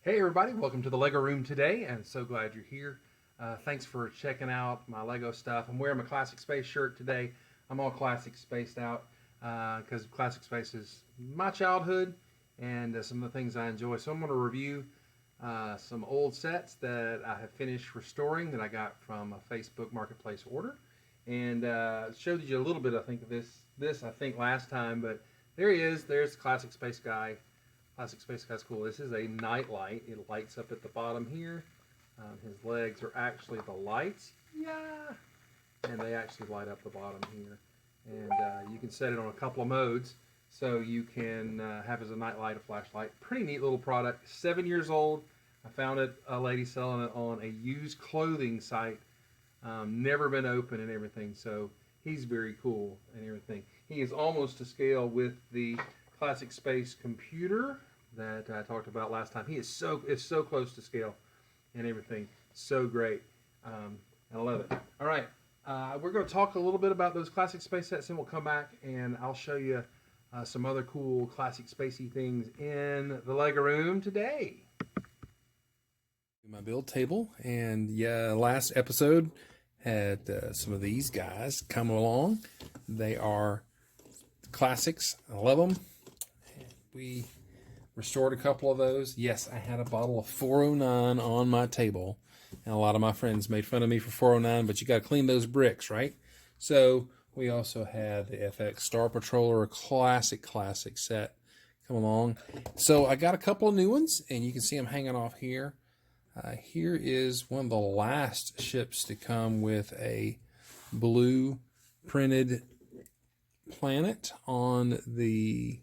Hey everybody, welcome to the Lego Room today, and so glad you're here. Thanks for checking out my Lego stuff. I'm wearing my Classic Space shirt today. I'm all classic spaced out because Classic Space is my childhood and some of the things I enjoy. So I'm going to review some old sets that I have finished restoring that I got from a Facebook Marketplace order, and showed you a little bit, I think, of this I think last time, but there he is. There's Classic Space Guy. Classic Space Guy's cool. This is a night light. It lights up at the bottom here. His legs are actually the lights. Yeah! And they actually light up the bottom here. And you can set it on a couple of modes. So you can have as a night light, a flashlight. Pretty neat little product. 7 years old. I found it, a lady selling it on a used clothing site. Never been open and everything. So he's very cool and everything. He is almost to scale with the Classic Space computer that I talked about last time. He is so close to scale and everything. So great. I love it. All right. We're going to talk a little bit about those Classic Space sets, and we'll come back and I'll show you some other cool Classic Spacey things in the Lego Room today. My build table, and yeah, last episode had some of these guys come along. They are classics. I love them. We restored a couple of those. Yes, I had a bottle of 409 on my table, and a lot of my friends made fun of me for 409, but you got to clean those bricks, right? So we also had the FX Star Patroller, a classic set, come along. So I got a couple of new ones, and you can see them hanging off here. Here is one of the last ships to come with a blue printed planet on the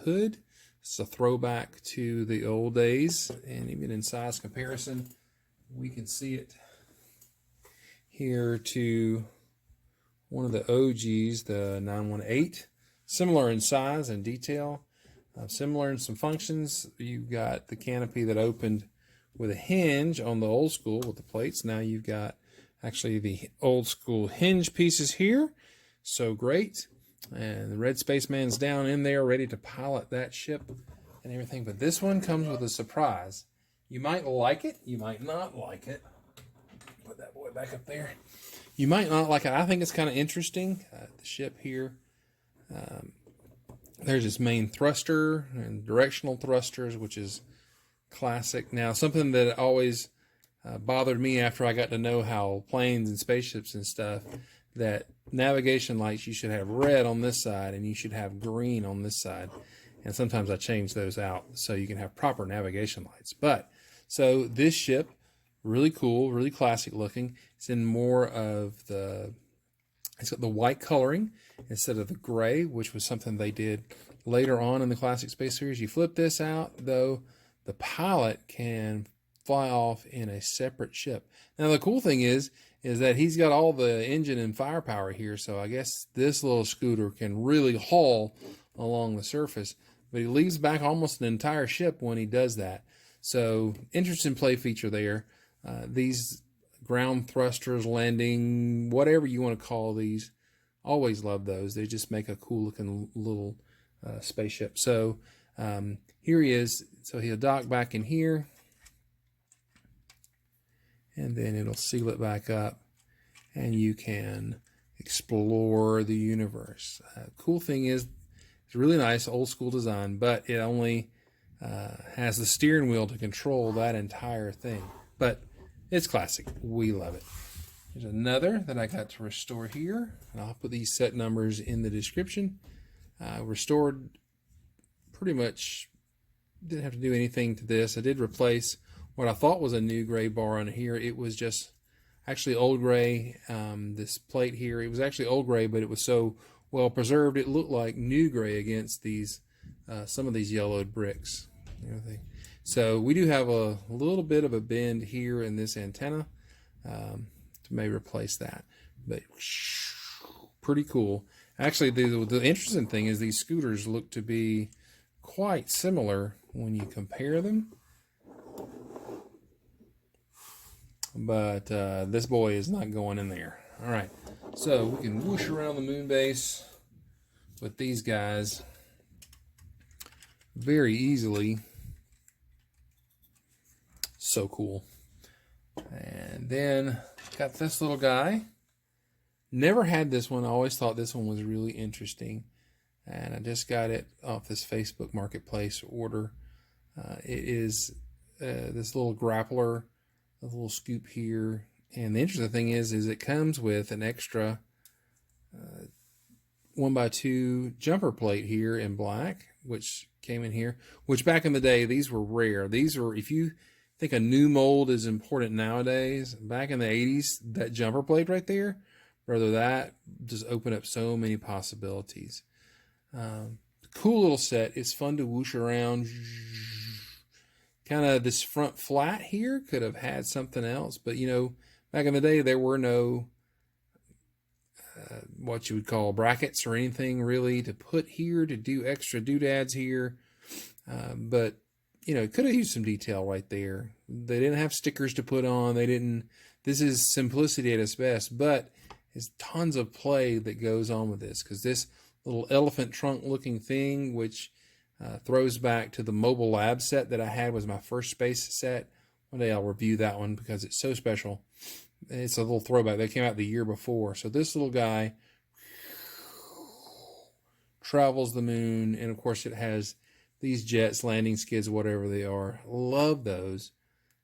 hood. It's a throwback to the old days, and even in size comparison, we can see it here to one of the OGs, the 918. Similar in size and detail, similar in some functions. You've got the canopy that opened with a hinge on the old school with the plates. Now you've got actually the old school hinge pieces here. So great. And the Red Spaceman's down in there ready to pilot that ship and everything. But this one comes with a surprise. You might like it. You might not like it. Put that boy back up there. You might not like it. I think it's kind of interesting. The ship here. There's its main thruster and directional thrusters, which is classic. Now, something that always bothered me after I got to know how planes and spaceships and stuff, that navigation lights, you should have red on this side and you should have green on this side. And sometimes I change those out so you can have proper navigation lights. But so this ship, really cool, really classic looking. It's in more of it's got the white coloring instead of the gray, which was something they did later on in the Classic Space series. You flip this out, though, the pilot can fly off in a separate ship. Now the cool thing is that he's got all the engine and firepower here, so I guess this little scooter can really haul along the surface, but he leaves back almost an entire ship when he does that. So interesting play feature there. These ground thrusters, landing, whatever you want to call these, always love those. They just make a cool looking little spaceship. So here he is. So he'll dock back in here, and then it'll seal it back up, and you can explore the universe. Cool thing is, it's really nice, old school design, but it only has the steering wheel to control that entire thing. But it's classic. We love it. There's another that I got to restore here, and I'll put these set numbers in the description. Restored pretty much, didn't have to do anything to this. I did replace what I thought was a new gray bar on here. It was just actually old gray. This plate here, it was actually old gray, but it was so well preserved it looked like new gray against these some of these yellowed bricks. So we do have a little bit of a bend here in this antenna. May replace that, but pretty cool. Actually, the interesting thing is these scooters look to be quite similar when you compare them. But this boy is not going in there. All right, so we can whoosh around the moon base with these guys very easily. So cool. And then got this little guy. Never had this one. I always thought this one was really interesting. And I just got it off this Facebook Marketplace order. It is this little grappler, a little scoop here. And the interesting thing is it comes with an extra 1x2 jumper plate here in black, which came in here, which back in the day, these were rare. These are, if you think a new mold is important nowadays, back in the 80s, that jumper plate right there, brother, that just opened up so many possibilities. Cool little set. It's fun to whoosh around. Kind of this front flat here could have had something else, but you know, back in the day, there were no what you would call brackets or anything really to put here to do extra doodads here. But you know, it could have used some detail right there. They didn't have stickers to put on. They didn't. This is simplicity at its best, but there's tons of play that goes on with this, because this little elephant trunk looking thing, which throws back to the mobile lab set that I had, was my first space set. One day I'll review that one because it's so special. It's a little throwback. They came out the year before. So this little guy travels the moon, and of course it has these jets, landing skids, whatever they are. Love those.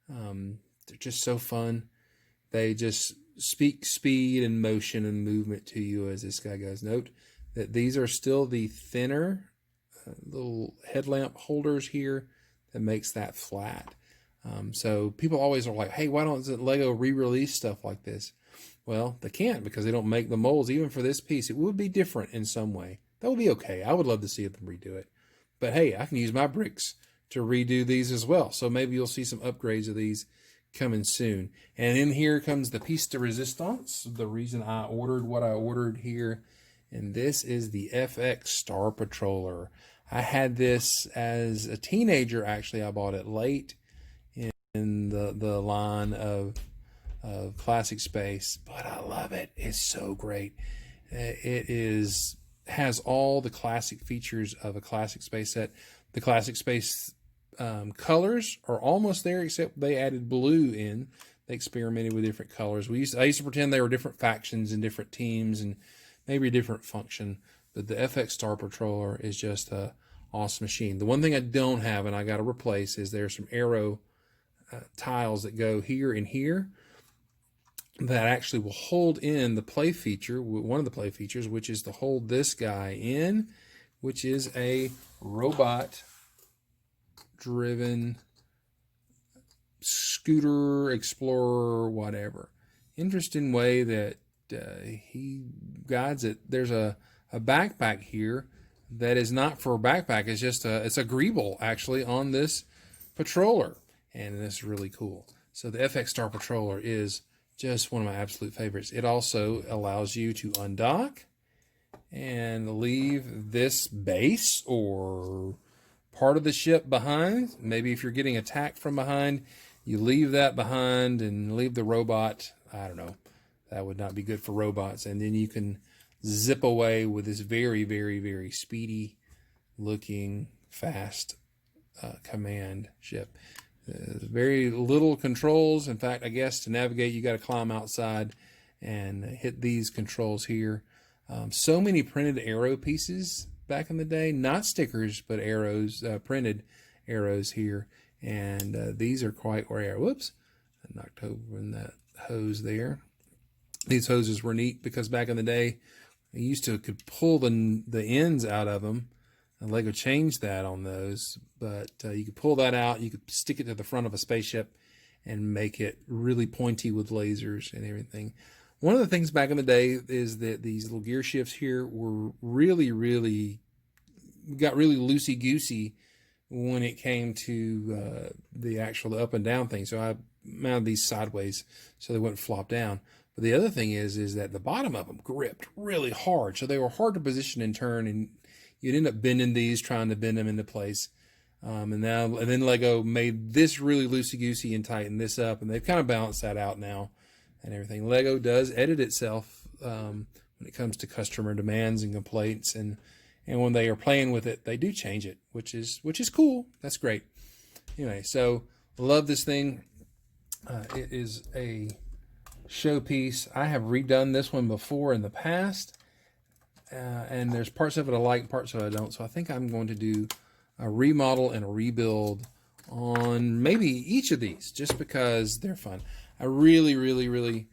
They're just so fun. They just speak speed and motion and movement to you as this guy goes. Note that these are still the thinner little headlamp holders here that makes that flat. So people always are like, hey, why don't Lego re-release stuff like this? Well, they can't, because they don't make the molds even for this piece. It would be different in some way. That would be okay. I would love to see them redo it. But hey, I can use my bricks to redo these as well. So maybe you'll see some upgrades of these coming soon. And in here comes the piece de resistance, the reason I ordered what I ordered here. And this is the FX Star Patroller. I had this as a teenager, actually. I bought it late in the line of Classic Space, but I love it. It's so great. It has all the classic features of a Classic Space set. The Classic Space colors are almost there, except they added blue in. They experimented with different colors. I used to pretend they were different factions and different teams and maybe a different function. But the FX Star Patroller is just a awesome machine. The one thing I don't have, and I got to replace, is there's some arrow tiles that go here and here that actually will hold in the play feature, one of the play features, which is to hold this guy in, which is a robot driven scooter, explorer, whatever. Interesting way that he guides it. There's a backpack here that is not for a backpack. It's just it's a greeble actually on this patroller, and this is really cool. So the FX Star Patroller is just one of my absolute favorites. It also allows you to undock and leave this base or part of the ship behind. Maybe if you're getting attacked from behind, you leave that behind and leave the robot. I don't know. That would not be good for robots. And then you can zip away with this very, very, very speedy looking, fast command ship. Very little controls. In fact, I guess to navigate, you got to climb outside and hit these controls here. So many printed arrow pieces back in the day, not stickers, but arrows, printed arrows here. And these are quite rare. Whoops, I knocked over in that hose there. These hoses were neat because back in the day, you could pull the ends out of them. And Lego changed that on those, but you could pull that out. You could stick it to the front of a spaceship and make it really pointy with lasers and everything. One of the things back in the day is that these little gear shifts here were really loosey-goosey when it came to the actual up and down thing. So I mounted these sideways so they wouldn't flop down. But the other thing is that the bottom of them gripped really hard, so they were hard to position and turn, and you'd end up bending these, trying to bend them into place. And then Lego made this really loosey-goosey and tightened this up, and they've kind of balanced that out now and everything. Lego does edit itself when it comes to customer demands and complaints, and when they are playing with it, they do change it, which is cool. That's great. Anyway, so Love this thing. It is a showpiece. I have redone this one before in the past, and there's parts of it I like, parts of it I don't. So I think I'm going to do a remodel and a rebuild on maybe each of these, just because they're fun. I really, really, really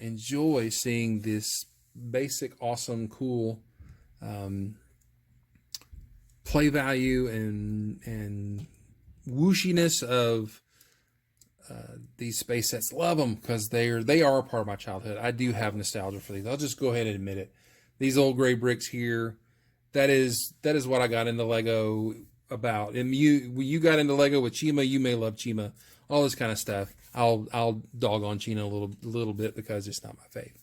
enjoy seeing this basic, awesome, cool play value and whooshiness of these space sets. Love them because they are a part of my childhood. I do have nostalgia for these. I'll just go ahead and admit it. These old gray bricks here, that is what I got into Lego about. And you got into Lego with Chima, you may love Chima, all this kind of stuff. I'll dog on Chima a little bit because it's not my fave.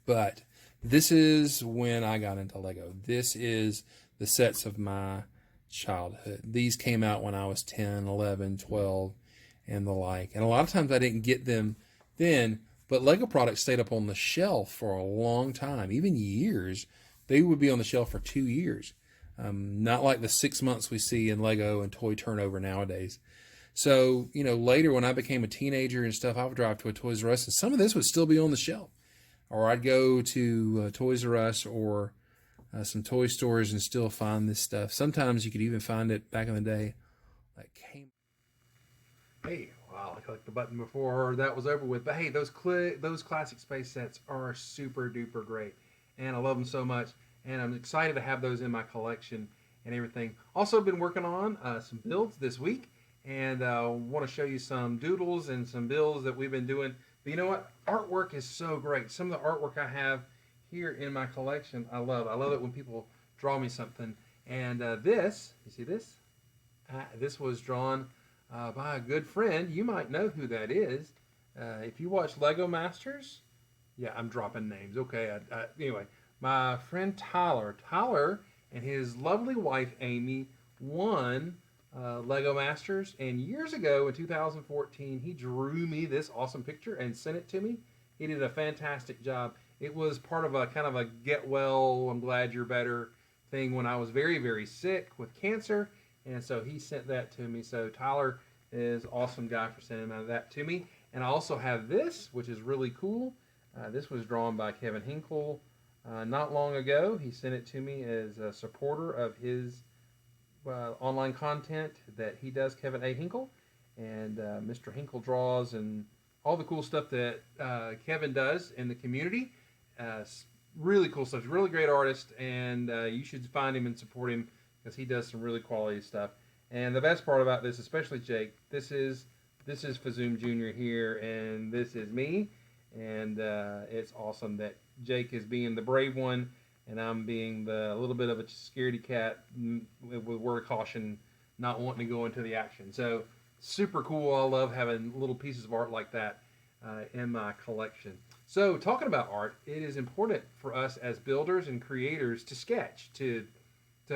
But this is when I got into Lego. This is the sets of my childhood. These came out when I was 10, 11, 12, and the like. And a lot of times I didn't get them then, but Lego products stayed up on the shelf for a long time, even years. They would be on the shelf for 2 years. Not like the 6 months we see in Lego and toy turnover nowadays. So, later when I became a teenager and stuff, I would drive to a Toys R Us and some of this would still be on the shelf. Or I'd go to Toys R Us or some toy stores and still find this stuff. Sometimes you could even find it back in the day. Hey, wow, I clicked the button before that was over with. But hey, those classic space sets are super duper great. And I love them so much. And I'm excited to have those in my collection and everything. Also been working on some builds this week. And want to show you some doodles and some builds that we've been doing. But you know what? Artwork is so great. Some of the artwork I have here in my collection, I love. I love it when people draw me something. And this, you see this? This was drawn by a good friend. You might know who that is. If you watch Lego Masters, yeah, I'm dropping names. Okay, anyway, my friend Tyler and his lovely wife Amy won Lego Masters, and years ago in 2014, he drew me this awesome picture and sent it to me. He did a fantastic job. It was part of a kind of a get well, I'm glad you're better thing when I was very, very sick with cancer. And so he sent that to me. So Tyler is an awesome guy for sending that to me. And I also have this, which is really cool. This was drawn by Kevin Hinkle not long ago. He sent it to me as a supporter of his online content that he does, Kevin A. Hinkle. And Mr. Hinkle draws and all the cool stuff that Kevin does in the community. Really cool stuff. He's a really great artist, and you should find him and support him because he does some really quality stuff. And the best part about this, especially Jake, this is Fazoom Jr. here, and this is me. And it's awesome that Jake is being the brave one, and I'm being the little bit of a scaredy cat with word of caution, not wanting to go into the action. So super cool. I love having little pieces of art like that in my collection. So talking about art, it is important for us as builders and creators to sketch, to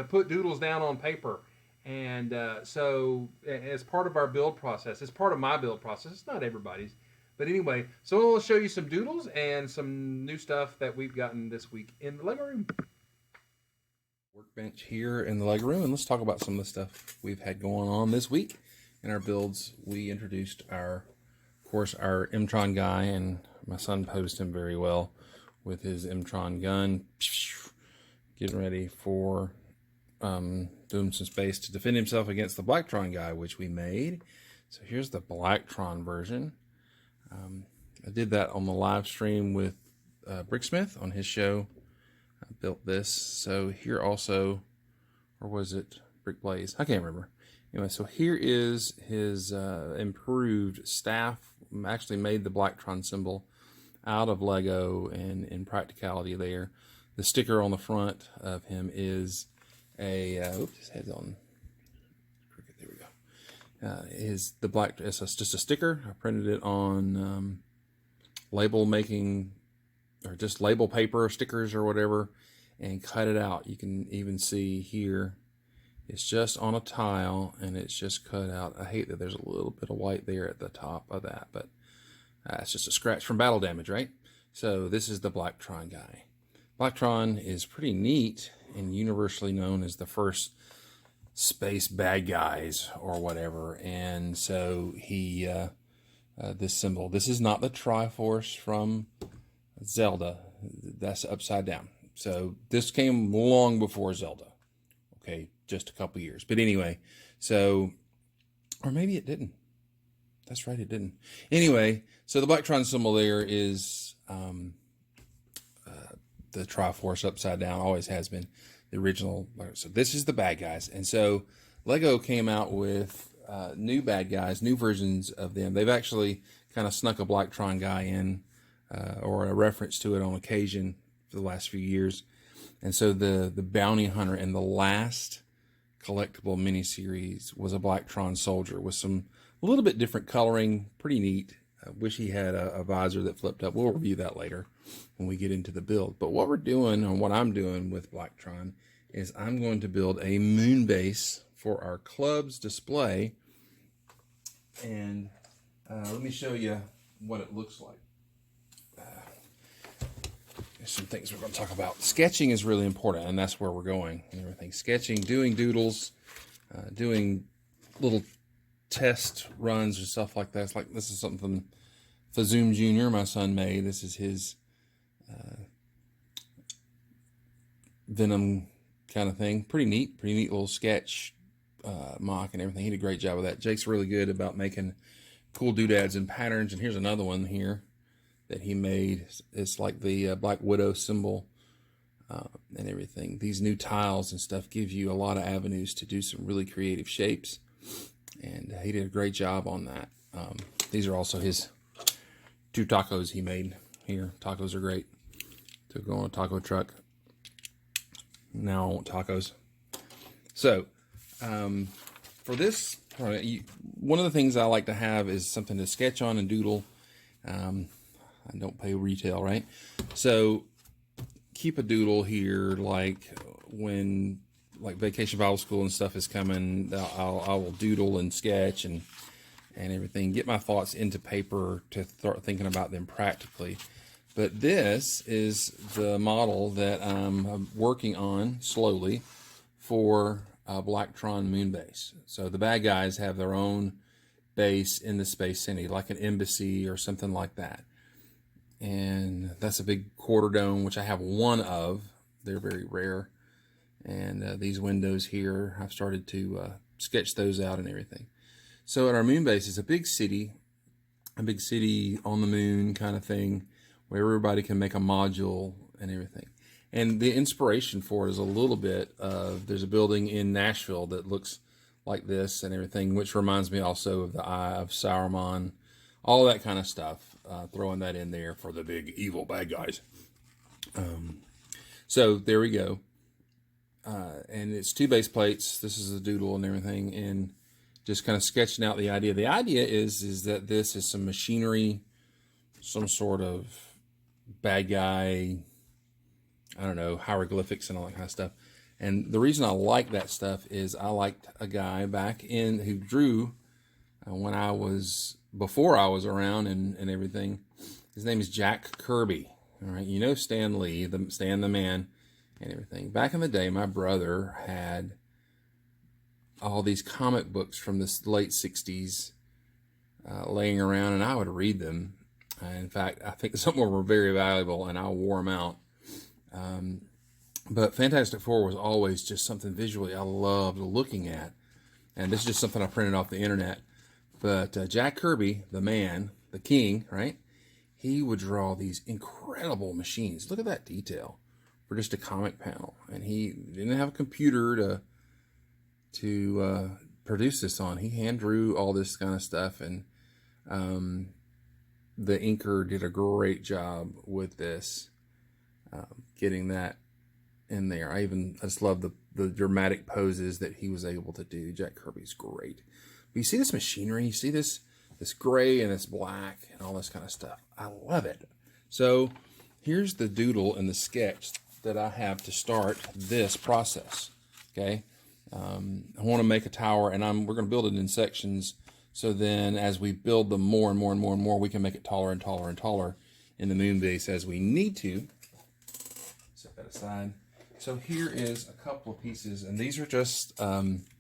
put doodles down on paper. And so as part of our build process, it's part of my build process. It's not everybody's. But anyway, so I'll show you some doodles and some new stuff that we've gotten this week in the Lego room. Workbench here in the Lego room, and let's talk about some of the stuff we've had going on this week. In our builds, we introduced our M-Tron guy, and my son posed him very well with his M-Tron gun, getting ready for doing some space to defend himself against the Blacktron guy, which we made. So here's the Blacktron version. I did that on the live stream with Bricksmith on his show. I built this. So here also, or was it Brick Blaze? I can't remember. Anyway, so here is his improved staff. I actually made the Blacktron symbol out of Lego and in practicality there. The sticker on the front of him is a, oops, his head's on. There we go. It's just a sticker. I printed it on label making, or just label paper, stickers or whatever, and cut it out. You can even see here, it's just on a tile and it's just cut out. I hate that there's a little bit of white there at the top of that, but it's just a scratch from battle damage, right? So this is the Blacktron guy. Blacktron is pretty neat and universally known as the first space bad guys or whatever. And so he, this symbol, this is not the Triforce from Zelda. That's upside down. So this came long before Zelda. Okay, just a couple years. But anyway, so, or maybe it didn't. That's right, it didn't. Anyway, so the Blacktron symbol there is the Triforce upside down, always has been the original. So this is the bad guys. And so Lego came out with new bad guys, new versions of them. They've actually kind of snuck a Blacktron guy in or a reference to it on occasion for the last few years. And so the Bounty Hunter in the last collectible miniseries was a Blacktron soldier with some a little bit different coloring, pretty neat. I wish he had a visor that flipped up. We'll review that later when we get into the build. But what we're doing, and what I'm doing with Blacktron, is I'm going to build a moon base for our club's display. And let me show you what it looks like. There's some things we're going to talk about. Sketching is really important, and that's where we're going and everything. Sketching, doing doodles, doing little test runs or stuff like that. It's like, this is something Fazoom Jr., my son, made. This is his Venom kind of thing. Pretty neat little sketch mock and everything. He did a great job with that. Jake's really good about making cool doodads and patterns. And here's another one here that he made. It's like the Black Widow symbol and everything. These new tiles and stuff give you a lot of avenues to do some really creative shapes. And he did a great job on that. These are also his 2 tacos he made here. Tacos are great to go on a taco truck. Now I want tacos. So for this, one of the things I like to have is something to sketch on and doodle. I don't pay retail, right? So keep a doodle here, like when Vacation Bible School and stuff is coming, I will doodle and sketch and everything, get my thoughts into paper to start thinking about them practically. But this is the model that I'm working on slowly for a Blacktron moon base. So the bad guys have their own base in the Space City, like an embassy or something like that. And that's a big quarter dome, which I have one of. They're very rare. And these windows here, I've started to sketch those out and everything. So at our moon base, it's a big city on the moon kind of thing, where everybody can make a module and everything. And the inspiration for it is a little bit of, there's a building in Nashville that looks like this and everything, which reminds me also of the Eye of Saruman, all that kind of stuff. Throwing that in there for the big evil bad guys. So there we go. And it's 2 base plates. This is a doodle and everything, and just kind of sketching out the idea. The idea is that this is some machinery, some sort of bad guy, I don't know, hieroglyphics and all that kind of stuff. And the reason I like that stuff is I liked a guy back in who drew when I was, before I was around and everything. His name is Jack Kirby. All right, you know Stan Lee, Stan the Man, and everything. Back in the day, my brother had all these comic books from the late 60s laying around, and I would read them. In fact, I think some of them were very valuable, and I wore them out. But Fantastic Four was always just something visually I loved looking at. And this is just something I printed off the internet. But Jack Kirby, the man, the king, right? He would draw these incredible machines. Look at that detail for just a comic panel. And he didn't have a computer to produce this on. He hand drew all this kind of stuff. And the inker did a great job with this, getting that in there. I just love the dramatic poses that he was able to do. Jack Kirby's great. But you see this machinery, you see this gray and this black and all this kind of stuff. I love it. So here's the doodle and the sketch that I have to start this process. Okay, I want to make a tower, and we're going to build it in sections. So then, as we build them more and more and more and more, we can make it taller and taller and taller in the moon base as we need to. Set that aside. So here is a couple of pieces, and these are just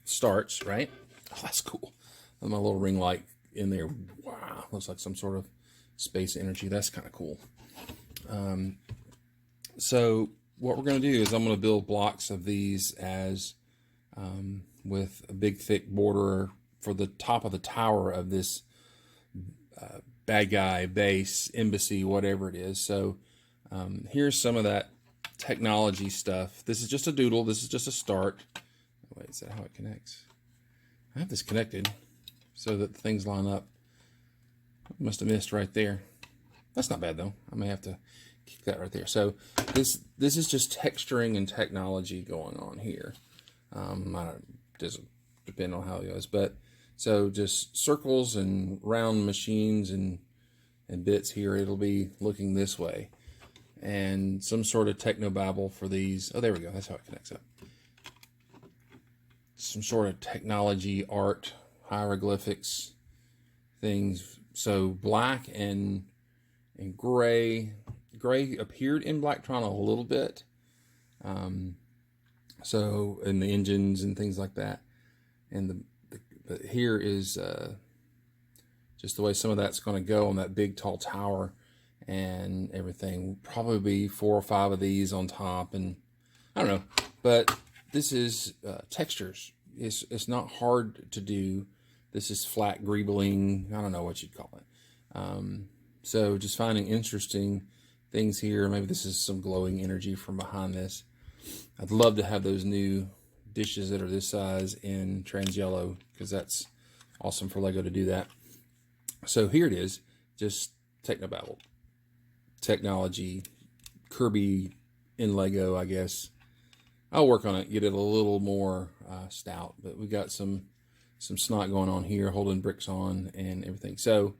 starts, right? Oh, that's cool. And my little ring light in there. Wow, looks like some sort of space energy. That's kind of cool. So what we're going to do is I'm going to build blocks of these as with a big thick border for the top of the tower of this bad guy base, embassy, whatever it is. So here's some of that technology stuff. This is just a doodle. This is just a start. Wait, is that how it connects? I have this connected so that the things line up. Must have missed right there. That's not bad though. I may have to kick that right there. So this is just texturing and technology going on here. Doesn't depend on how it goes, but so just circles and round machines and bits here. It'll be looking this way, and some sort of technobabble for these. Oh, there we go. That's how it connects up. Some sort of technology, art, hieroglyphics, things. So black and gray. Gray appeared in Blacktron a little bit. So in the engines and things like that. And but here is just the way some of that's going to go on that big tall tower and everything. Probably be 4 or 5 of these on top, and I don't know. But this is textures. It's not hard to do. This is flat greebling. I don't know what you'd call it. So just finding interesting things here. Maybe this is some glowing energy from behind this. I'd love to have those new dishes that are this size in trans yellow, because that's awesome for Lego to do that. So here it is, just technobabble, technology, Kirby in Lego, I guess. I'll work on it, get it a little more stout, but we got some snot going on here, holding bricks on and everything. So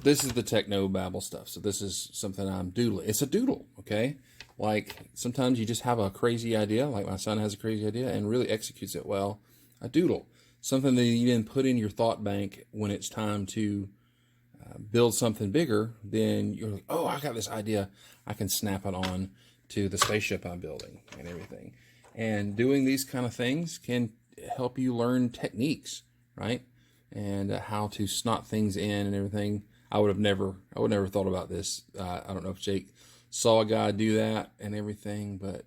this is the technobabble stuff. So this is something I'm doodling. It's a doodle, okay? Like sometimes you just have a crazy idea, like my son has a crazy idea and really executes it well. A doodle, something that you then put in your thought bank when it's time to build something bigger. Then you're like, oh, I got this idea. I can snap it on to the spaceship I'm building and everything. And doing these kind of things can help you learn techniques, right? And how to snot things in and everything. I would never thought about this. I don't know if Jake saw a guy do that and everything, but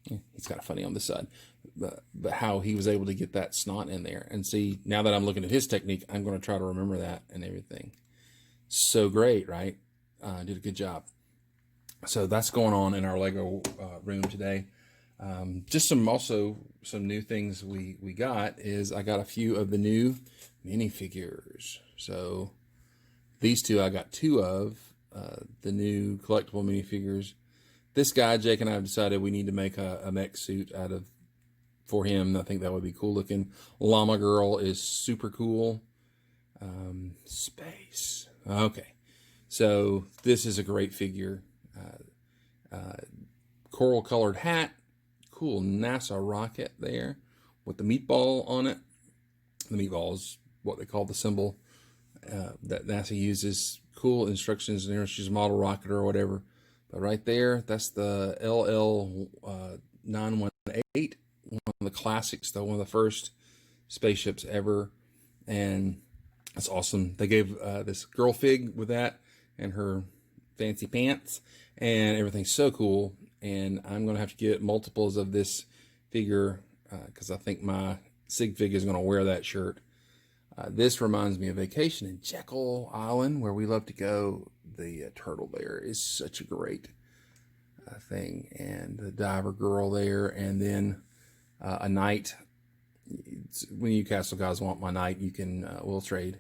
he's kind of funny on this side. But how he was able to get that snot in there. And see, now that I'm looking at his technique, I'm going to try to remember that and everything. So great, right? Did a good job. So that's going on in our Lego room today. Just some new things we got is I got a few of the new minifigures. So these two, I got 2 of the new collectible minifigures. This guy, Jake and I have decided we need to make a mech suit for him. I think that would be cool looking. Llama Girl is super cool. Space. Okay. So this is a great figure. Coral colored hat. Cool NASA rocket there with the meatball on it. The meatball is what they call the symbol that NASA uses. Cool instructions in there. She's a model rocket or whatever. But right there, that's the LL918, one of the classics, though, one of the first spaceships ever. And that's awesome. They gave this girl fig with that and her fancy pants and everything's so cool. And I'm going to have to get multiples of this figure because I think my Sig Fig is going to wear that shirt. This reminds me of vacation in Jekyll Island, where we love to go. The turtle there is such a great thing. And the diver girl there. And then a knight. When you Castle guys want my knight, you can, we'll trade.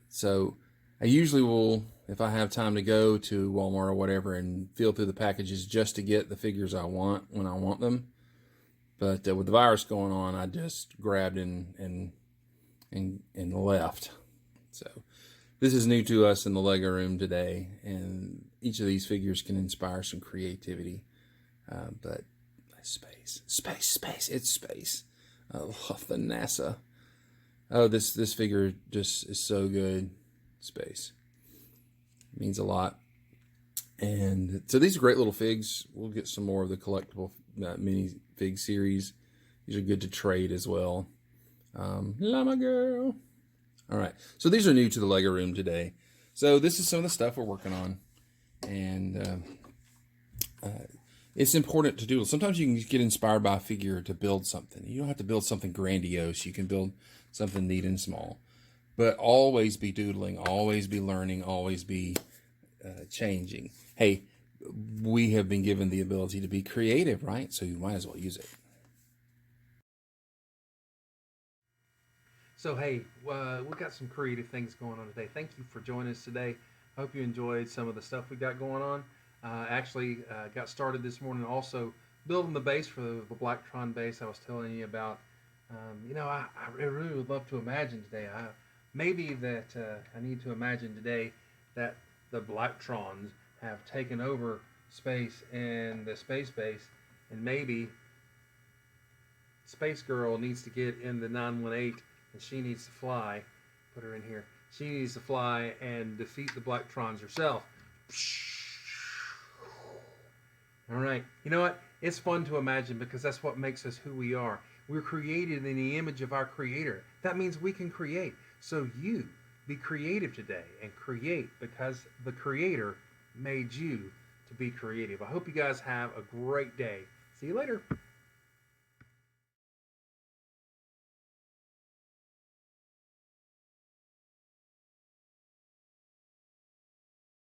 So I usually will, if I have time to go to Walmart or whatever and feel through the packages just to get the figures I want when I want them. But with the virus going on, I just grabbed and left. So this is new to us in the Lego room today, and each of these figures can inspire some creativity. But space, it's space. I love the NASA. Oh, this figure just is so good. Space means a lot. And so these are great little figs. We'll get some more of the collectible mini fig series. These are good to trade as well. Llama girl. All right. So these are new to the Lego room today. So this is some of the stuff we're working on. And it's important to do. Sometimes you can get inspired by a figure to build something. You don't have to build something grandiose. You can build something neat and small. But always be doodling, always be learning, always be changing. Hey, we have been given the ability to be creative, right? So you might as well use it. So hey, we got some creative things going on today. Thank you for joining us today. I hope you enjoyed some of the stuff we got going on. Actually, got started this morning also building the base for the Blacktron base I was telling you about. I really would love to imagine today. Maybe that I need to imagine today that the Blacktrons have taken over space in the space base, and maybe Space Girl needs to get in the 918 and she needs to fly. Put her in here. She needs to fly and defeat the Blacktrons herself. All right. You know what? It's fun to imagine because that's what makes us who we are. We're created in the image of our Creator. That means we can create. So you be creative today and create because the Creator made you to be creative. I hope you guys have a great day. See you later.